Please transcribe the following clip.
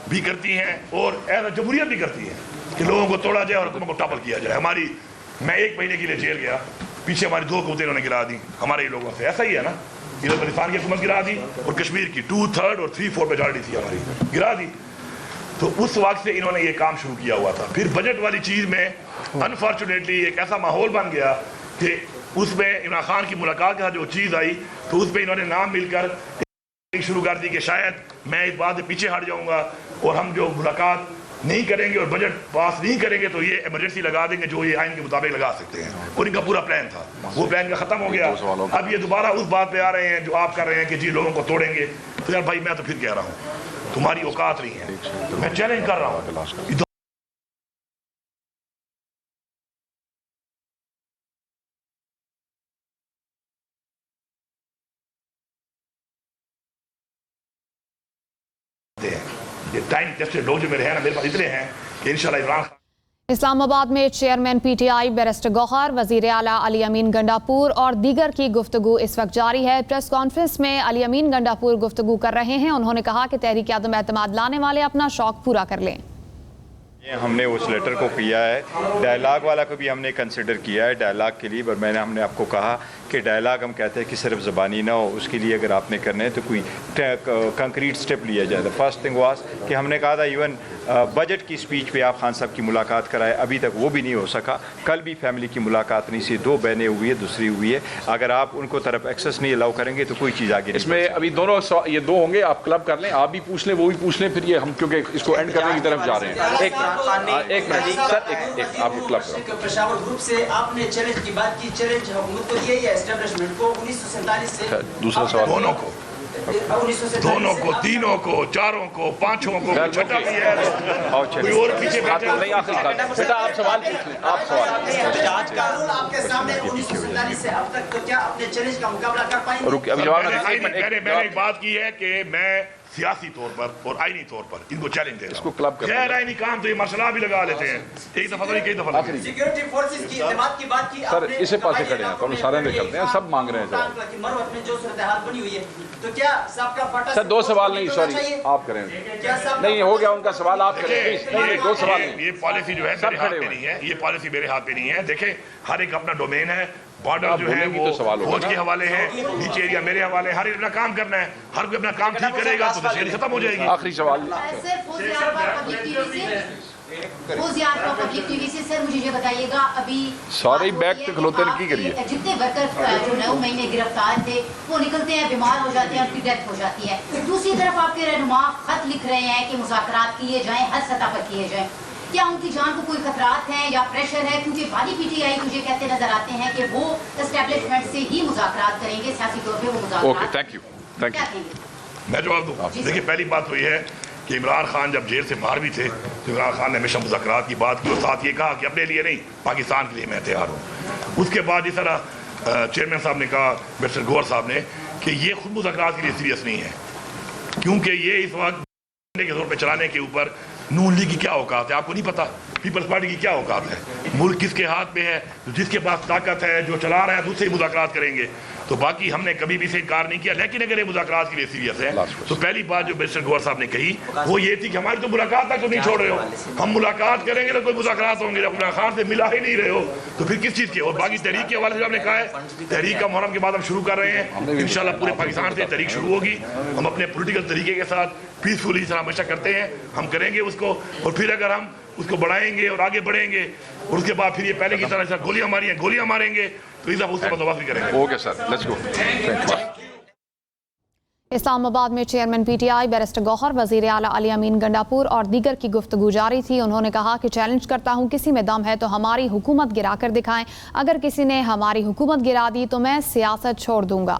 بھی کرتی ہیں اور جمہوریت بھی کرتی ہیں کہ لوگوں کو توڑا جائے اور حکومت کو ٹاپل کیا جائے. میں 1 مہینے کے لیے جیل گیا, پیچھے ہماری 2 حکومتیں انہوں نے گرا دی ہمارے ہی لوگوں سے. ایسا ہی ہے نا, ادھر پاکستان کی حکومت گرا دی اور کشمیر کی 2/3 اور 3/4 میجارٹی تھی ہماری, گرا دی. تو اس وقت سے انہوں نے یہ کام شروع کیا ہوا تھا. پھر بجٹ والی چیز میں انفارچونیٹلی ایک ایسا ماحول بن گیا کہ اس میں عمران خان کی ملاقات کا جو چیز آئی تو اس پہ انہوں نے نام مل کر شروع کر دی کہ شاید میں اس بات سے پیچھے ہٹ جاؤں گا اور ہم جو ملاقات نہیں کریں گے اور بجٹ پاس نہیں کریں گے تو یہ ایمرجنسی لگا دیں گے جو یہ آئین کے مطابق لگا سکتے ہیں. اور ان کا پورا پلان تھا, وہ پلان کا ختم ہو گیا. اب یہ دوبارہ اس بات پہ آ رہے ہیں جو آپ کر رہے ہیں کہ جی لوگوں کو توڑیں گے. تو یار بھائی میں تو پھر کہہ رہا ہوں تمہاری اوقات نہیں ہے, میں چیلنج کر رہا ہوں. یہ ٹائم ٹیسٹڈ لوگ جو میرے ہیں نا, میرے پاس اتنے ہیں کہ انشاءاللہ عمران خان. اسلام آباد میں chairman P T I barrister Gohar, وزیر اعلیٰ علی امین گنڈاپور اور دیگر کی گفتگو اس وقت جاری ہے. پریس کانفرنس میں علی امین گنڈاپور گفتگو کر رہے ہیں. انہوں نے کہا کہ تحریک عدم اعتماد لانے والے اپنا شوق پورا کر لیں. ہم نے اس لیٹر کو کیا ہے, ڈائلاگ والا کو بھی ہم نے کنسیڈر کیا ہے ڈائلاگ کے لیے, پر ہم نے آپ کو کہا کہ ڈائلاگ ہم کہتے ہیں کہ صرف زبانی نہ ہو, اس کے لیے اگر آپ نے کرنا ہے تو کوئی کنکریٹ سٹیپ لیا جائے. فرسٹ تھنگ واز کہ ہم نے کہا تھا ایون بجٹ کی سپیچ پہ آپ خان صاحب کی ملاقات کرائے, ابھی تک وہ بھی نہیں ہو سکا. کل بھی فیملی کی ملاقات نہیں سی, 2 بہنیں ہوئی ہے, دوسری ہوئی ہے. اگر آپ ان کو طرف ایکسیس نہیں الاؤ کریں گے تو کوئی چیز آگے اس میں ابھی دونوں یہ 2 ہوں گے, آپ کلب کر لیں, آپ بھی پوچھ لیں وہ بھی پوچھ لیں, پھر یہ ہم کیونکہ اس کو اینڈ کرنے کی طرف جا رہے ہیں. ایک منٹ سر, آپ کلب کرو. پشاور گروپ سے آپ نے چیلنج کی بات کی, چیلنج حکومت کو دیا یا اسٹیبلشمنٹ کو 1947 سے. دوسرا سوال دونوں کو, تینوں کو, 4 کو, 5 کو, چھٹا بھی ہے کوئی اور پیچھے بیٹھا نہیں. بیٹا آپ سوال پوچھ لیں, آپ سوال. آج کا رول آپ کے سامنے 1947 سے اب تک, تو کیا اپنے چیلنج کا مقابلہ کر پائیں گے؟ میں نے ایک بات کی ہے کہ میں سیاسی طور پر اور آئینی طور پر ان کو چیلنج دے رہا ہوں. غیر آئینی کام تو یہ مرسلہ بھی لگا لیتے ہیں, ایک دفعہ نہیں کئی دفعہ. سیکیورٹی فورسز کی اعتماد کی بات کی سر, اسے پاسے کھڑے ہیں, ہم سارے نہیں کرتے ہیں, سب مانگ رہے ہیں جواب. مروت میں جو صورتحال بنی ہوئی ہے تو کیا صاحب کا فٹا سر 2 سوال نہیں, سوری آپ کریں. نہیں ہو گیا ان کا سوال, آپ کریں. نہیں 2 سوال نہیں. یہ پالیسی جو ہے میرے ہاتھ پہ نہیں ہے, یہ پالیسی میرے ہاتھ پہ نہیں ہے. دیکھیں ہر ایک اپنا ڈومین ہے, بارڈر جو ہے وہ فوج کے حوالے ہے, نیچے ایریا میرے حوالے ہے. ہر ایک اپنا کام کرنا ہے, ہر کوئی اپنا کام ٹھیک کرے گا تو دشہری ختم ہو جائے گی. آخری سوال. پبلک ٹی وی سے سر مجھے یہ بتائیے گا, ابھی سارے بیک تک کھلوتے کی کریے, جتنے ورکر جو 9 مہینے گرفتار تھے وہ نکلتے ہیں, بیمار ہو جاتے ہیں, ان کی ڈیتھ ہو جاتی ہے. دوسری طرف آپ کے رہنما خط لکھ رہے ہیں کہ مذاکرات کیے جائیں, ہر سطح پر کیے جائیں. کیا ان کی جان کو کوئی خطرات ہیں یا پریشر ہے؟ کیونکہ بھاری پی ٹی آئی مجھے کہتے نظر آتے ہیں کہ وہ اسٹیبلشمنٹ سے ہی مذاکرات کریں گے, سیاسی طور پہ وہ مذاکرات. Thank you. میں جواب دوں. دیکھیے پہلی بات تو یہ ہے کہ عمران خان جب جیل سے باہر بھی تھے تو عمران خان نے ہمیشہ مذاکرات کی بات کی اور ساتھ یہ کہا کہ اپنے لیے نہیں پاکستان کے لیے میں تیار ہوں. اس کے بعد اس طرح چیئرمین صاحب نے کہا, بیرسٹر گوہر صاحب نے, کہ یہ خود مذاکرات کے لیے سیریس نہیں ہے, کیونکہ یہ اس وقت کے طور پہ چلانے کے اوپر نون لیگ کی کیا اوقات ہے آپ کو نہیں پتا, پیپلز پارٹی کی کیا اوقات ہے, ملک کس کے ہاتھ میں ہے, جس کے پاس طاقت ہے, جو چلا رہا ہے اس سے ہی مذاکرات کریں گے. تو باقی ہم نے کبھی بھی اسے انکار نہیں کیا, لیکن اگر یہ مذاکرات کے لیے سیریس ہے تو پہلی بات جو بیرسٹر گوہر صاحب نے کہی وہ یہ تھی کہ ہماری تو ملاقات تک تو نہیں چھوڑ رہے ہو, ہم ملاقات کریں گے تو کوئی مذاکرات ہوں گے, عمران خان سے ملا ہی نہیں رہے ہو تو پھر کس چیز کے. اور باقی تحریک کے حوالے سے ہم نے کہا ہے, تحریک کا محرم کے بعد ہم شروع کر رہے ہیں, انشاءاللہ پورے پاکستان سے تحریک شروع ہوگی. ہم اپنے پولیٹیکل طریقے کے ساتھ پیسفلی جس طرح ہمیشہ کرتے ہیں ہم کریں گے اس کو, اور پھر اگر ہم اس کو بڑھائیں گے اور آگے بڑھیں گے اور اس کے بعد پھر یہ پہلے کی طرح گولیاں ماریں گے تو اس کا بندوبست بھی کریں گے. Okay sir, let's go. Islamabad میں chairman P T I barrister Gohar, وزیر اعلیٰ علی امین گنڈاپور اور دیگر کی گفتگو جاری تھی. انہوں نے کہا کہ چیلنج کرتا ہوں, کسی میں دم ہے تو ہماری حکومت گرا کر دکھائیں, اگر کسی نے ہماری حکومت گرا دی تو میں سیاست چھوڑ دوں گا.